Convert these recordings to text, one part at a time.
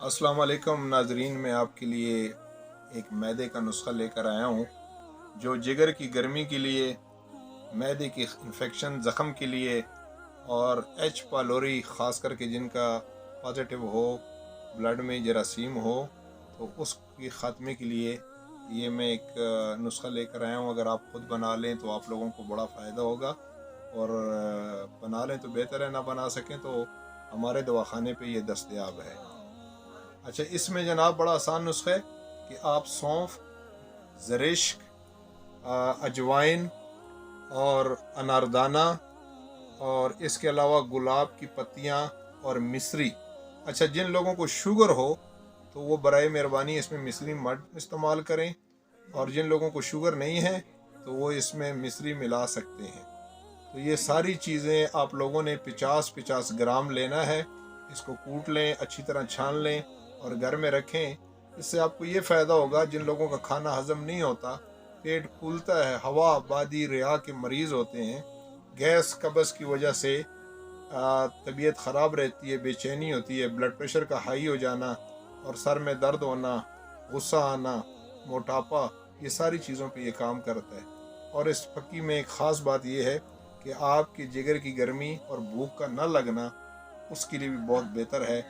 अस्सलाम वालेकुम नाजरीन, मैं आपके लिए एक मैदे का नुस्खा लेकर आया हूँ जो जिगर की गर्मी के लिए, मैदे की इन्फेक्शन ज़ख़म के लिए और एच पालोरी ख़ास करके जिनका पॉजिटिव हो, ब्लड में जरासीम हो, तो उसके ख़ात्मे के लिए ये मैं एक नुस्खा लेकर आया हूँ। अगर आप ख़ुद बना लें तो आप लोगों को बड़ा फ़ायदा होगा, और बना लें तो बेहतर है, ना बना सकें तो हमारे दवाखाने पे ये दस्तयाब है। अच्छा, इसमें जनाब बड़ा आसान नुस्खा है कि आप सौंफ, ज़रिश्क, अजवाइन और अनारदाना, और इसके अलावा गुलाब की पत्तियाँ और मिश्री। अच्छा, जिन लोगों को शुगर हो तो वो बराए मेहरबानी इसमें मिश्री मत इस्तेमाल करें, और जिन लोगों को शुगर नहीं है तो वो इसमें मिश्री मिला सकते हैं। तो ये सारी चीज़ें आप लोगों ने 50-50 ग्राम लेना है। इसको कूट लें, अच्छी तरह छान लें और घर में रखें। इससे आपको ये फ़ायदा होगा, जिन लोगों का खाना हज़म नहीं होता, पेट फूलता है, हवा बादी रिया के मरीज़ होते हैं, गैस कब्ज़ की वजह से तबीयत ख़राब रहती है, बेचैनी होती है, ब्लड प्रेशर का हाई हो जाना और सर में दर्द होना, गुस्सा आना, मोटापा, ये सारी चीज़ों पे ये काम करता है। और इस फक्की में एक ख़ास बात ये है कि आपकी जिगर की गर्मी और भूख का न लगना उसके लिए भी बहुत बेहतर है।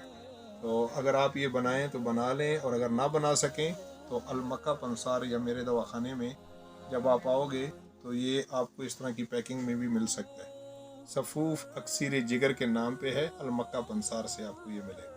तो अगर आप ये बनाएं तो बना लें, और अगर ना बना सकें तो अलमक्का पंसार या मेरे दवाखाने में जब आप आओगे तो ये आपको इस तरह की पैकिंग में भी मिल सकता है। सफ़ूफ अक्सीर जिगर के नाम पे है, अलमक्का पंसार से आपको ये मिलेगा।